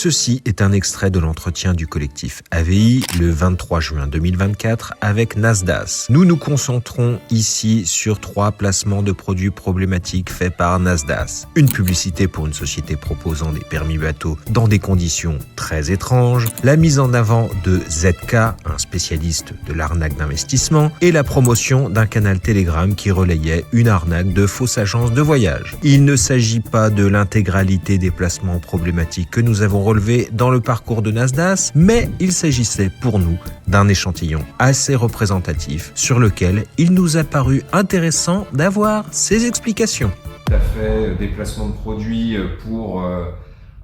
Ceci est un extrait de l'entretien du collectif AVI le 23 juin 2024 avec Nasdas. Nous nous concentrons ici sur 3 placements de produits problématiques faits par Nasdas. Une publicité pour une société proposant des permis bateaux dans des conditions très étranges, la mise en avant de ZK, un spécialiste de l'arnaque d'investissement, et la promotion d'un canal Telegram qui relayait une arnaque de fausses agences de voyage. Il ne s'agit pas de l'intégralité des placements problématiques que nous avons relevés dans le parcours de Nasdas, mais il s'agissait pour nous d'un échantillon assez représentatif sur lequel il nous a paru intéressant d'avoir ces explications. Tu as fait des placements de produits pour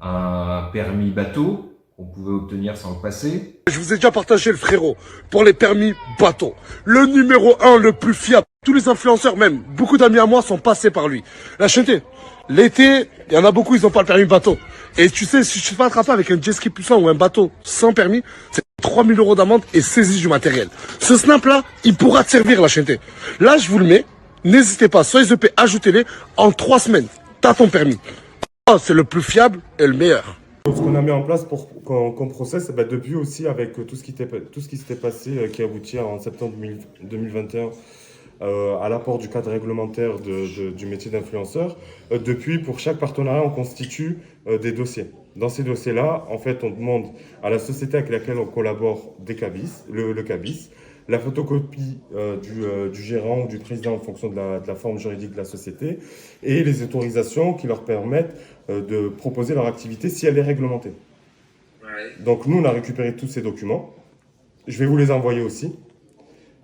un permis bateau qu'on pouvait obtenir sans le passer. Je vous ai déjà partagé le frérot pour les permis bateau. Le numéro 1, le plus fiable. Tous les influenceurs, même beaucoup d'amis à moi, sont passés par lui. La chaîne, l'été, il y en a beaucoup, ils n'ont pas le permis bateau. Et tu sais, si tu te fais attraper avec un jet ski puissant ou un bateau sans permis, c'est 3000 € d'amende et saisie du matériel. Ce snap-là, il pourra te servir, la chaîne. Là, je vous le mets. N'hésitez pas, soyez EP, ajoutez-les. En 3 semaines, t'as ton permis. Oh, c'est le plus fiable et le meilleur. Ce qu'on a mis en place pour qu'on processe, depuis aussi avec tout ce qui s'était passé, qui aboutit en septembre 2021 à l'apport du cadre réglementaire du métier d'influenceur. Depuis, pour chaque partenariat, on constitue des dossiers. Dans ces dossiers-là, en fait, on demande à la société avec laquelle on collabore le CABIS, la photocopie du gérant ou du président en fonction de la forme juridique de la société et les autorisations qui leur permettent de proposer leur activité si elle est réglementée. Ouais. Donc nous, on a récupéré tous ces documents. Je vais vous les envoyer aussi.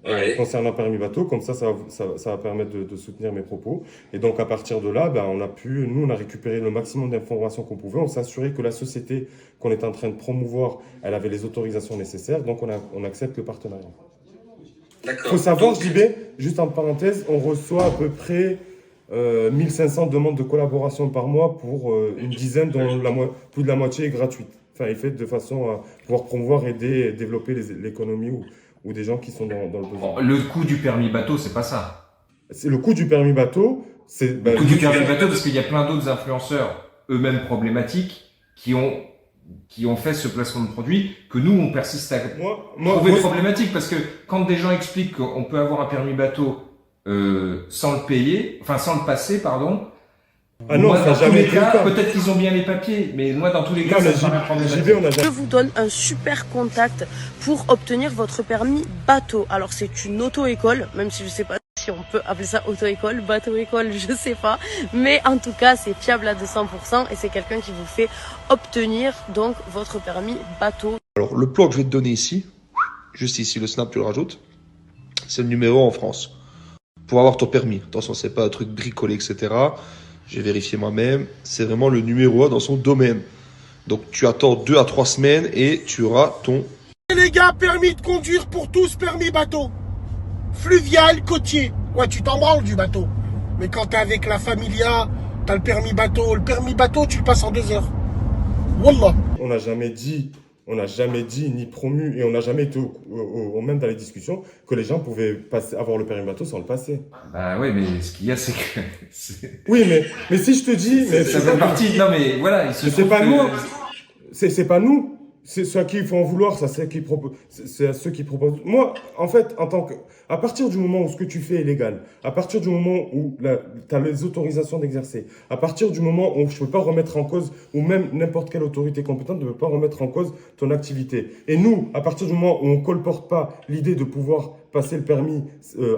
Ouais. Concernant permis bateau, comme ça va permettre de soutenir mes propos. Et donc à partir de là, on a récupéré le maximum d'informations qu'on pouvait. On s'est assuré que la société qu'on est en train de promouvoir, elle avait les autorisations nécessaires. Donc on accepte le partenariat. Il faut savoir, JB, juste en parenthèse, on reçoit à peu près 1500 demandes de collaboration par mois pour une dizaine dont plus de la moitié est gratuite. Enfin, est faite de façon à pouvoir promouvoir, aider et développer l'économie ou des gens qui sont dans le besoin. Le coût du permis bateau, c'est pas ça. C'est le coût du permis bateau. Le coût du permis bateau, parce qu'il y a plein d'autres influenceurs, eux-mêmes problématiques, qui ont fait ce placement de produit que nous, on persiste à trouver problématique. Parce que quand des gens expliquent qu'on peut avoir un permis bateau sans le passer, pardon. Ah non, ça n'a jamais été le cas. Peut-être qu'ils ont bien les papiers, mais moi, dans tous les cas, ça me paraît problématique. Je vous donne un super contact pour obtenir votre permis bateau. Alors, c'est une auto-école, même si je sais pas si on peut appeler ça auto-école, bateau-école, je sais pas. Mais en tout cas, c'est fiable à 200% et c'est quelqu'un qui vous fait obtenir donc votre permis bateau. Alors, le plan que je vais te donner ici, juste ici, le snap, tu le rajoutes, c'est le numéro en France. Pour avoir ton permis. Attention, c'est pas un truc bricolé, etc. J'ai vérifié moi-même. C'est vraiment le numéro 1 dans son domaine. Donc, tu attends 2 à 3 semaines et tu auras ton... Les gars, permis de conduire pour tous, permis bateau. Fluvial, côtier. Ouais, tu t'en branles du bateau. Mais quand t'es avec la familia, t'as le permis bateau. Le permis bateau, tu le passes en 2 heures. Wallah. On n'a jamais dit ni promu et on n'a jamais été même dans les discussions que les gens pouvaient avoir le permis bateau sans le passer. Bah oui, mais ce qu'il y a, c'est que... Oui, mais si je te dis... Ça fait partie... Non, mais voilà, c'est pas nous. C'est pas nous. C'est ceux à qui il faut en vouloir, ça, c'est à ceux qui proposent. Moi, en fait, à partir du moment où ce que tu fais est légal, à partir du moment où tu as les autorisations d'exercer, à partir du moment où je ne peux pas remettre en cause, ou même n'importe quelle autorité compétente ne peut pas remettre en cause ton activité. Et nous, à partir du moment où on ne colporte pas l'idée de pouvoir passer le permis,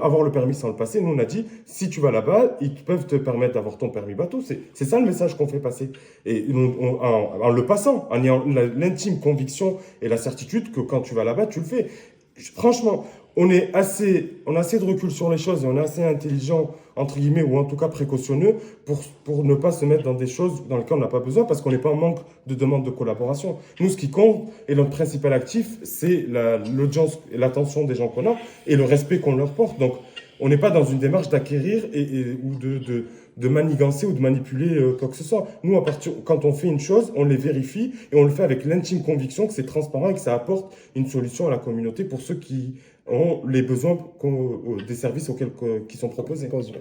avoir le permis sans le passer, nous on a dit, si tu vas là-bas, ils peuvent te permettre d'avoir ton permis bateau. C'est ça le message qu'on fait passer. Et en le passant, en ayant l'intime conviction et la certitude que quand tu vas là-bas, tu le fais. Franchement, on a assez de recul sur les choses et on est assez intelligent, entre guillemets, ou en tout cas précautionneux, pour ne pas se mettre dans des choses dans lesquelles on n'a pas besoin parce qu'on n'est pas en manque de demande de collaboration. Nous, ce qui compte et notre principal actif, c'est l'audience et l'attention des gens qu'on a et le respect qu'on leur porte. Donc, on n'est pas dans une démarche d'acquérir ou de manigancer ou de manipuler quoi que ce soit. Nous, quand on fait une chose, on les vérifie et on le fait avec l'intime conviction que c'est transparent et que ça apporte une solution à la communauté pour ceux qui ont les besoins des services qui sont proposés. D'accord.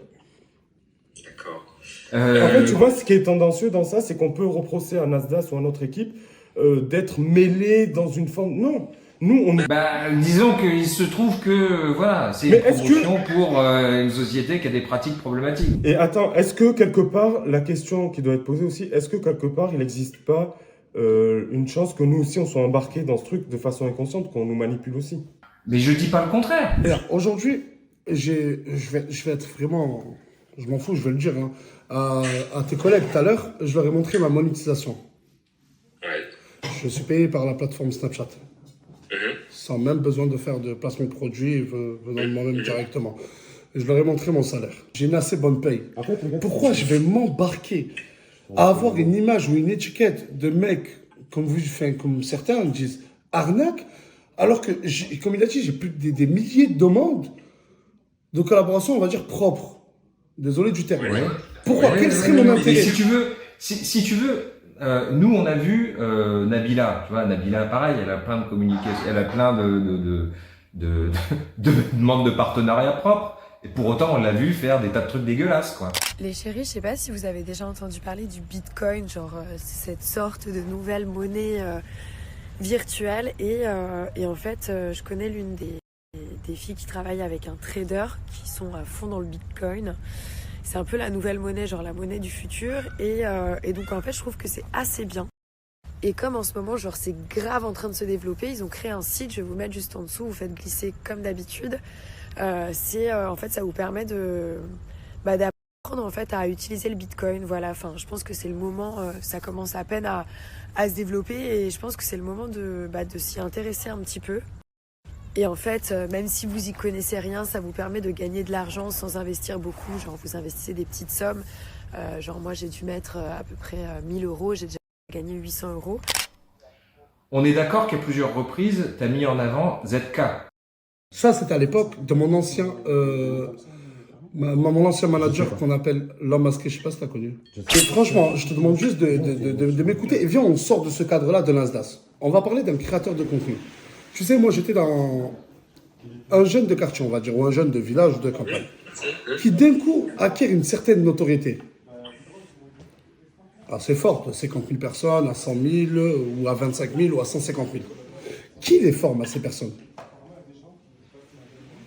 En fait, tu vois, ce qui est tendancieux dans ça, c'est qu'on peut reprocher à Nasdas ou à notre équipe d'être mêlés dans une forme. Non, nous on est. Bah, disons qu'il se trouve que voilà, c'est une promotion pour une société qui a des pratiques problématiques. Et attends, est-ce que quelque part, la question qui doit être posée aussi, est-ce que quelque part il n'existe pas une chance que nous aussi on soit embarqués dans ce truc de façon inconsciente, qu'on nous manipule aussi? Mais je dis pas le contraire. Aujourd'hui, je vais être vraiment, je m'en fous, je vais le dire, hein, à tes collègues tout à l'heure, je leur ai montré ma monétisation. Ouais. Je suis payé par la plateforme Snapchat, sans même besoin de faire de placement de produits, venant de moi-même directement. Et je leur ai montré mon salaire. J'ai une assez bonne paye. Pourquoi je vais m'embarquer à avoir une image ou une étiquette de mec, comme certains disent, arnaque, alors que, comme il a dit, j'ai plus des milliers de demandes de collaboration, on va dire, propres. Désolé du terme. Ouais. Pourquoi? Quel serait mon intérêt? Mais si tu veux, nous on a vu Nabila, tu vois, Nabila pareil, elle a plein de communications, elle a plein de demandes de partenariat propres, et pour autant on l'a vu faire des tas de trucs dégueulasses, quoi. Les chéris, je sais pas si vous avez déjà entendu parler du Bitcoin, genre c'est cette sorte de nouvelle monnaie virtuelle, et en fait je connais l'une des filles qui travaillent avec un trader qui sont à fond dans le Bitcoin. C'est un peu la nouvelle monnaie, genre la monnaie du futur. Et donc en fait, je trouve que c'est assez bien. Et comme en ce moment, genre c'est grave en train de se développer, ils ont créé un site, je vais vous mettre juste en dessous, vous faites glisser comme d'habitude. En fait, ça vous permet d'apprendre en fait à utiliser le Bitcoin. Voilà, enfin, je pense que c'est le moment, ça commence à peine à se développer, et je pense que c'est le moment de s'y intéresser un petit peu. Et en fait, même si vous y connaissez rien, ça vous permet de gagner de l'argent sans investir beaucoup. Genre, vous investissez des petites sommes. Genre, moi, j'ai dû mettre à peu près 1000 €. J'ai déjà gagné 800 €. On est d'accord qu'à plusieurs reprises, t'as mis en avant ZK. Ça, c'était à l'époque de mon ancien, mon ancien manager qu'on appelle l'homme masqué. Je sais pas si tu as connu. Et franchement, je te demande juste de m'écouter. Et viens, on sort de ce cadre-là de Nasdaq. On va parler d'un créateur de contenu. Tu sais, moi, j'étais dans un jeune de quartier, on va dire, ou un jeune de village ou de campagne, qui d'un coup acquiert une certaine notoriété. Assez forte, 50 000 personnes, à 100 000, ou à 25 000, ou à 150 000. Qui les forme à ces personnes?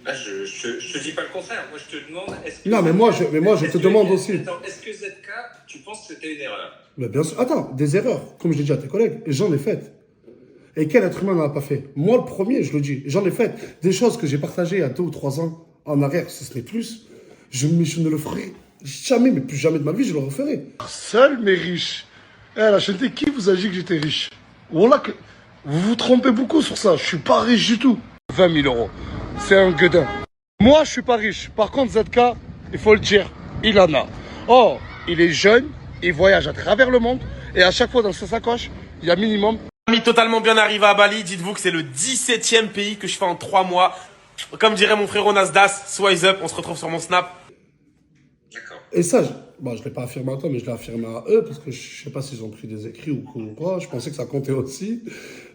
Là, je te dis pas le contraire. Moi, je te demande. Non, mais moi, je te demande aussi. Attends, est-ce que ZK, tu penses que c'était une erreur? Mais bien sûr. Attends, des erreurs, comme je l'ai dit à tes collègues, j'en ai faites. Et quel être humain n'en a pas fait? Moi, le premier, je le dis. J'en ai fait des choses que j'ai partagées il y a 2 ou 3 ans en arrière, si ce n'est plus. Je ne le ferai jamais, mais plus jamais de ma vie, je le referai. Seul, mais riche. Eh, la chanté, qui vous a dit que j'étais riche? Voilà que vous vous trompez beaucoup sur ça. Je suis pas riche du tout. 20 000 €. C'est un gueudin. Moi, je suis pas riche. Par contre, ZK, il faut le dire, il en a. Oh, il est jeune, il voyage à travers le monde, et à chaque fois dans sa sacoche, il y a minimum. Ami totalement bien arrivé à Bali, dites-vous que c'est le 17e pays que je fais en 3 mois. Comme dirait mon frérot Nasdaq, swipe up, on se retrouve sur mon snap. D'accord. Et ça, je ne l'ai pas affirmé à toi, mais je l'ai affirmé à eux, parce que je sais pas s'ils ont pris des écrits ou quoi. Je pensais que ça comptait aussi.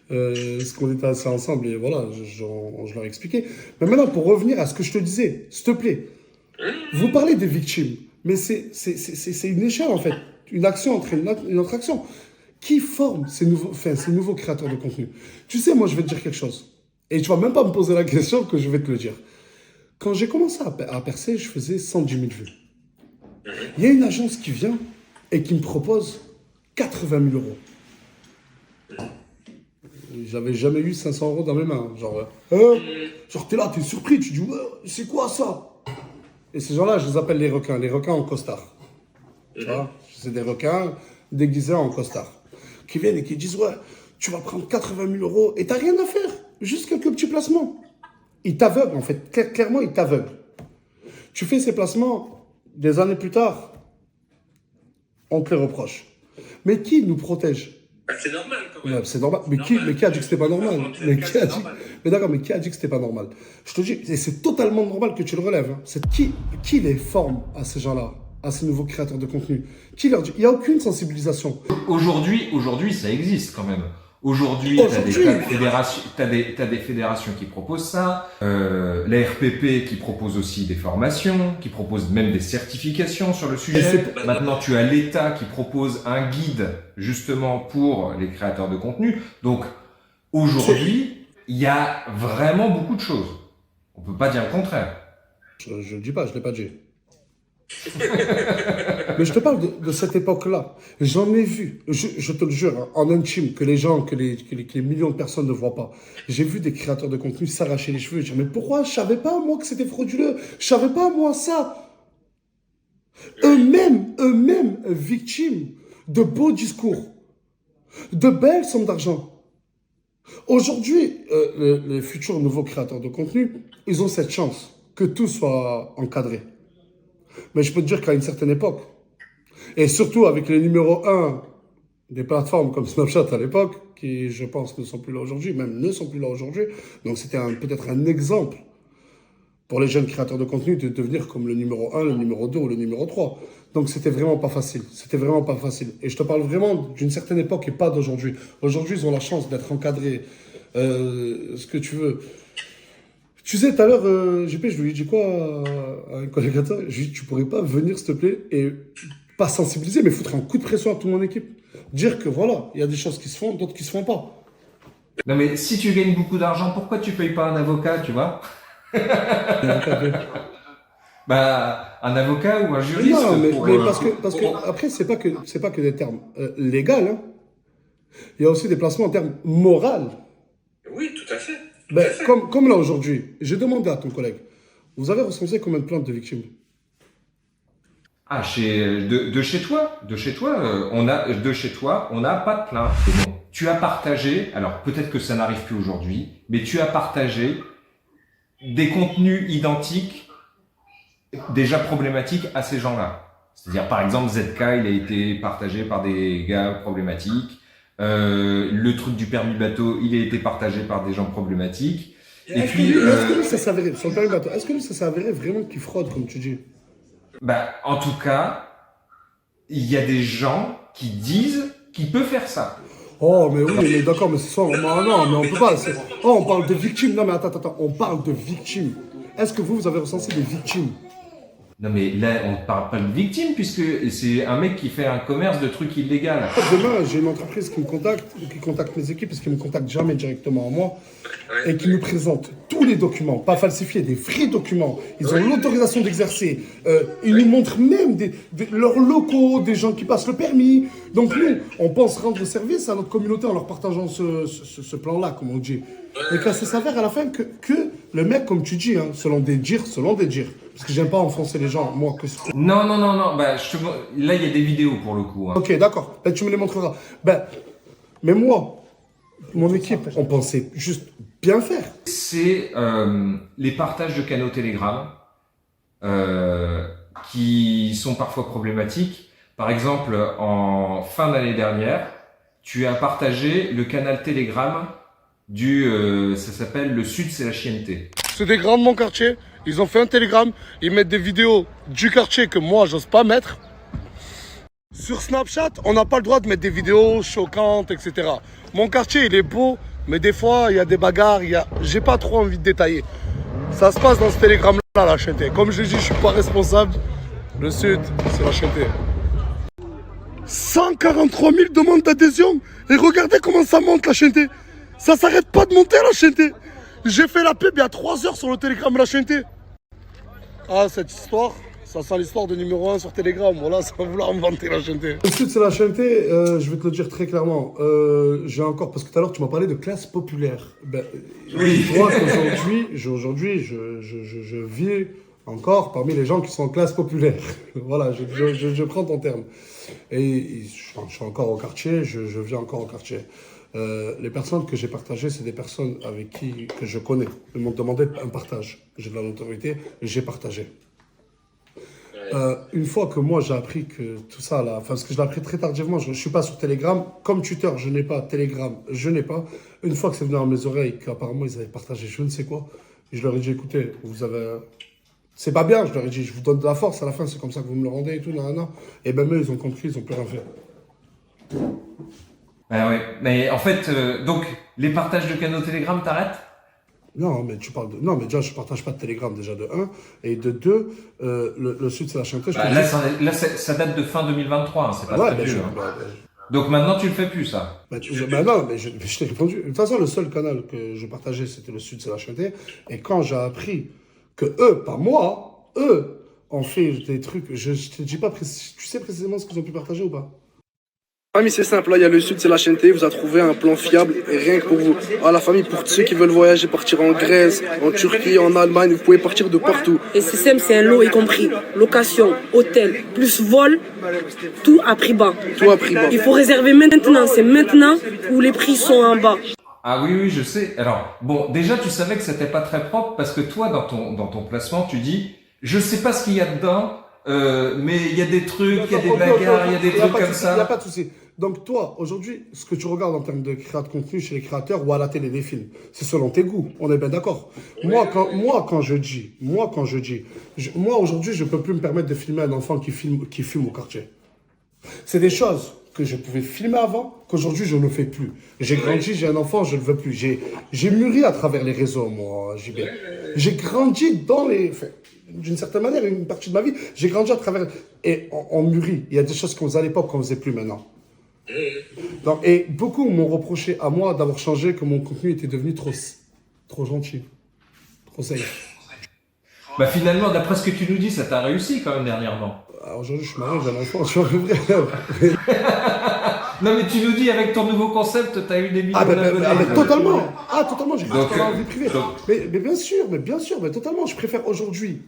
Parce qu'on était assez ensemble, et voilà, je leur ai expliqué. Mais maintenant, pour revenir à ce que je te disais, s'il te plaît, vous parlez des victimes, mais c'est une échelle, en fait. Une action entre une autre action. Qui forme ces nouveaux créateurs de contenu? Tu sais, moi, je vais te dire quelque chose. Et tu vas même pas me poser la question que je vais te le dire. Quand j'ai commencé à percer, je faisais 110 000 vues. Il y a une agence qui vient et qui me propose 80 000 €. J'avais jamais eu 500 € dans mes mains. Genre t'es là, t'es surpris, tu dis, ouais, c'est quoi ça? Et ces gens-là, je les appelle les requins en costard. Tu vois, c'est des requins déguisés en costard. Qui viennent et qui disent, ouais, tu vas prendre 80 000 € et t'as rien à faire. Juste quelques petits placements. Ils t'aveuglent, en fait. Clairement, ils t'aveuglent. Tu fais ces placements, des années plus tard, on te les reproche. Mais qui nous protège? Bah, c'est normal quand même. Ouais, c'est normal. Mais qui a dit que c'était pas normal? Mais d'accord, mais qui a dit que c'était pas normal? Je te dis, et c'est totalement normal que tu le relèves. Hein. C'est qui les forme à ces gens-là, à ces nouveaux créateurs de contenu? Qui leur dit? Il n'y a aucune sensibilisation. Aujourd'hui, ça existe quand même. Aujourd'hui, t'as des fédérations qui proposent ça, la RPP qui propose aussi des formations, qui propose même des certifications sur le sujet. Maintenant, tu as l'État qui propose un guide justement pour les créateurs de contenu. Donc, aujourd'hui, il y a vraiment beaucoup de choses. On peut pas dire le contraire. Je ne dis pas, je l'ai pas dit. Mais je te parle de cette époque-là. J'en ai vu, je te le jure, hein, en intime, que les gens, que les millions de personnes ne voient pas. J'ai vu des créateurs de contenu s'arracher les cheveux et dire, mais pourquoi je savais pas, moi, que c'était frauduleux? Je savais pas, moi, ça. Eux-mêmes, victimes de beaux discours, de belles sommes d'argent. Aujourd'hui, les futurs nouveaux créateurs de contenu, ils ont cette chance que tout soit encadré. Mais je peux te dire qu'à une certaine époque, et surtout avec les numéros 1 des plateformes comme Snapchat à l'époque, qui je pense ne sont plus là aujourd'hui, même ne sont plus là aujourd'hui, donc c'était peut-être un exemple pour les jeunes créateurs de contenu de devenir comme le numéro 1, le numéro 2 ou le numéro 3. Donc c'était vraiment pas facile, c'était vraiment pas facile. Et je te parle vraiment d'une certaine époque et pas d'aujourd'hui. Aujourd'hui, ils ont la chance d'être encadrés, ce que tu veux. Tu sais, tout à l'heure, GP, je lui ai dit quoi à un collègue à toi? Je lui ai dit, tu pourrais pas venir, s'il te plaît, et pas sensibiliser, mais foutre un coup de pression à toute mon équipe. Dire que voilà, il y a des choses qui se font, d'autres qui se font pas. Non mais si tu gagnes beaucoup d'argent, pourquoi tu payes pas un avocat, tu vois? Bah, un avocat ou un juriste. Non, mais parce que après, c'est pas que des termes légaux, hein. Il y a aussi des placements en termes moraux. Oui, tout à fait. Ben, comme là aujourd'hui, j'ai demandé à ton collègue, vous avez recensé combien de plaintes de victimes? Ah, de chez toi, on n'a pas de plainte. Et bon, tu as partagé, alors peut-être que ça n'arrive plus aujourd'hui, mais tu as partagé des contenus identiques, déjà problématiques à ces gens-là. C'est-à-dire, par exemple, ZK, il a été partagé par des gars problématiques. Le truc du permis bateau, il a été partagé par des gens problématiques. Est-ce que lui, ça s'avérait, sur le permis bateau, est-ce que lui, ça s'avérait vraiment qu'il fraude, comme tu dis? Bah, en tout cas, il y a des gens qui disent qu'il peut faire ça. Oh, mais oui, mais d'accord, mais c'est ça. Non, mais on peut pas. Oh, on parle de victimes. Non, mais attends, on parle de victimes. Est-ce que vous avez recensé des victimes? Non mais là, on ne parle pas de victime puisque c'est un mec qui fait un commerce de trucs illégaux. Demain, j'ai une entreprise qui contacte mes équipes parce qu'ils ne me contactent jamais directement à moi et qui me présente tous les documents, pas falsifiés, des vrais documents. Ils ont l'autorisation d'exercer. Ils nous montrent même leurs locaux, des gens qui passent le permis. Donc nous, on pense rendre service à notre communauté en leur partageant ce plan-là, comme on dit. Et que ça s'avère à la fin que le mec, comme tu dis, hein, selon des dires, parce que j'aime pas enfoncer les gens, moi, que Non, bah, là, il y a des vidéos pour le coup. Hein. Ok, d'accord, ben, tu me les montreras. Ben, mais moi, mon équipe, on pensait juste bien faire. C'est les partages de canaux Telegram qui sont parfois problématiques. Par exemple, en fin d'année dernière, tu as partagé le canal Telegram ça s'appelle le Sud, c'est la chienneté. C'est des grands de mon quartier, ils ont fait un Telegram, ils mettent des vidéos du quartier que moi, j'ose pas mettre. Sur Snapchat, on n'a pas le droit de mettre des vidéos choquantes, etc. Mon quartier, il est beau, mais des fois, il y a des bagarres, j'ai pas trop envie de détailler. Ça se passe dans ce Telegram-là, la chienneté. Comme je dis, je suis pas responsable. Le Sud, c'est la chienneté. 143 000 demandes d'adhésion. Et regardez comment ça monte, la chienneté. Ça s'arrête pas de monter, la chienneté. J'ai fait la pub il y a 3 heures sur le Telegram, la chienneté. Ah, cette histoire, ça sent l'histoire de numéro 1 sur Telegram. Voilà, ça va vouloir me vanter, la chienneté. Ensuite, c'est la chienneté. Je vais te le dire très clairement. J'ai encore, parce que tout à l'heure, tu m'as parlé de classe populaire. Ben, oui. Je vois qu'aujourd'hui, je vis encore parmi les gens qui sont en classe populaire. Voilà, je prends ton terme. Et je suis encore au quartier, je vis encore au quartier. Les personnes que j'ai partagées, c'est des personnes avec que je connais. Ils m'ont demandé un partage. J'ai de la notoriété, j'ai partagé. Une fois que moi j'ai appris que tout ça, là, parce que je l'ai appris très tardivement, je ne suis pas sur Telegram. Comme tuteur, je n'ai pas Telegram, je n'ai pas. Une fois que c'est venu à mes oreilles, qu'apparemment ils avaient partagé je ne sais quoi, je leur ai dit, écoutez, vous avez... C'est pas bien, je leur ai dit, je vous donne de la force, à la fin c'est comme ça que vous me le rendez et tout, non. Et ben eux, ils ont compris, ils n'ont plus rien fait. Ah ouais, mais en fait, donc, les partages de canaux Telegram, t'arrêtes? Non, mais tu parles de... Non, mais déjà, je partage pas de Telegram, déjà, de 1. Et de 2, le Sud, c'est la chanteuse. Bah, là, ça date de fin 2023, hein, c'est pas très vieux. Hein. Donc maintenant, tu le fais plus, ça? Non, mais je t'ai répondu. De toute façon, le seul canal que je partageais, c'était le Sud, c'est la chanteuse. Et quand j'ai appris que eux, pas moi, eux, ont fait des trucs... Je te dis pas... Tu sais précisément ce qu'ils ont pu partager ou pas? Famille, c'est simple, là il y a le Sud, c'est la chaîne T, vous a trouvé un plan fiable et rien que pour vous. À la famille, pour ceux qui veulent voyager, partir en Grèce, en Turquie, en Allemagne, vous pouvez partir de partout. Et c'est simple, c'est un lot y compris location, hôtel, plus vol, tout à prix bas. Tout à prix bas. Il faut réserver maintenant, c'est maintenant où les prix sont en bas. Ah oui, je sais. Alors, bon, déjà, tu savais que c'était pas très propre parce que toi, dans ton placement, tu dis, je sais pas ce qu'il y a dedans, mais il y a des trucs, il y a des bagarres, il y a des trucs comme ça. Il n'y a pas de souci. Donc toi, aujourd'hui, ce que tu regardes en termes de création de contenu chez les créateurs ou à la télé, des films, c'est selon tes goûts. On est bien d'accord. Moi, quand je dis, moi aujourd'hui, je peux plus me permettre de filmer un enfant qui fume au quartier. C'est des choses que je pouvais filmer avant, qu'aujourd'hui je ne fais plus. J'ai grandi, j'ai un enfant, je ne le veux plus. J'ai mûri à travers les réseaux, moi, JB. J'ai grandi dans les... Enfin, d'une certaine manière, une partie de ma vie, j'ai grandi à travers... Et on mûrit. Il y a des choses qu'on faisait à l'époque qu'on ne faisait plus maintenant. Donc, et beaucoup m'ont reproché à moi d'avoir changé, que mon contenu était devenu trop gentil, trop safe. Bah finalement, d'après ce que tu nous dis, ça t'a réussi quand même dernièrement. Aujourd'hui, je suis marié, j'ai un enfant, je suis un vrai. Non mais tu nous dis, avec ton nouveau concept, t'as eu des millions d'abonnés. Totalement. Totalement, j'ai pas en vie privée. Mais bien sûr, mais totalement, je préfère aujourd'hui.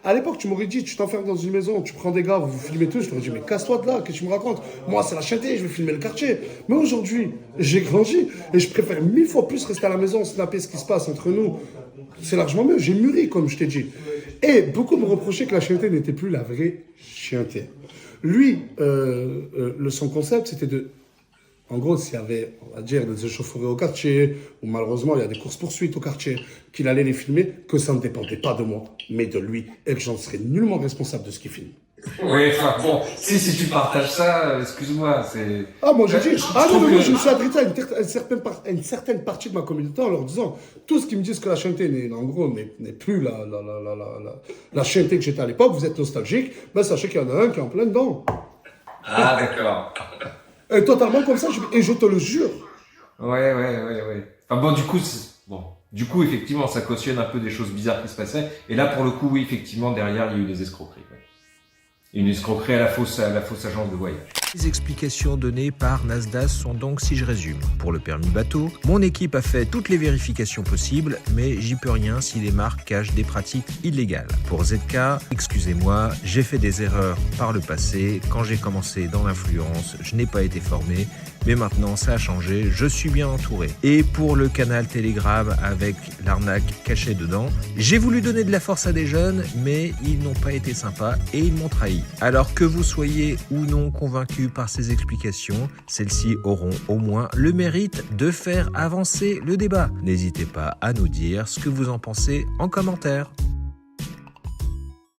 À l'époque, tu m'aurais dit, tu t'enfermes dans une maison, tu prends des gars, vous filmez tout, je t'aurais dit, mais casse-toi de là, qu'est-ce que tu me racontes? Moi, c'est la chaîne, je vais filmer le quartier. Mais aujourd'hui, j'ai grandi et je préfère 1000 fois plus rester à la maison, snapper ce qui se passe entre nous. C'est largement mieux, j'ai mûri, comme je t'ai dit. Et beaucoup me reprochaient que la chaîne n'était plus la vraie chaîne. Lui, son concept, c'était de... En gros, s'il y avait, on va dire, des échauffourées au quartier, ou malheureusement, il y a des courses-poursuites au quartier, qu'il allait les filmer, que ça ne dépendait pas de moi, mais de lui, et que j'en serais nullement responsable de ce qu'il filme. Oui, enfin bon, si tu partages ça, excuse-moi, c'est... Moi j'ai dit, je me suis adressé à une certaine partie de ma communauté en leur disant, tout ce qui me disent que la chaîne en gros, n'est plus la chaîne que j'étais à l'époque, vous êtes nostalgique, ben sachez qu'il y en a un qui est en plein dedans. Ah, d'accord. Et totalement comme ça, et je te le jure. Ouais. Enfin bon, du coup, effectivement, ça cautionne un peu des choses bizarres qui se passaient. Et là, pour le coup, oui, effectivement, derrière, il y a eu des escroqueries. Ouais. Une escroquerie à la fausse agence de voyage. Les explications données par Nasdaq sont donc, si je résume, pour le permis bateau, mon équipe a fait toutes les vérifications possibles, mais j'y peux rien si les marques cachent des pratiques illégales. Pour ZK, excusez-moi, j'ai fait des erreurs par le passé. Quand j'ai commencé dans l'influence, je n'ai pas été formé, mais maintenant ça a changé, je suis bien entouré. Et pour le canal Telegram avec l'arnaque cachée dedans, j'ai voulu donner de la force à des jeunes, mais ils n'ont pas été sympas et ils m'ont trahi. Alors que vous soyez ou non convaincu par ces explications, celles-ci auront au moins le mérite de faire avancer le débat. N'hésitez pas à nous dire ce que vous en pensez en commentaire.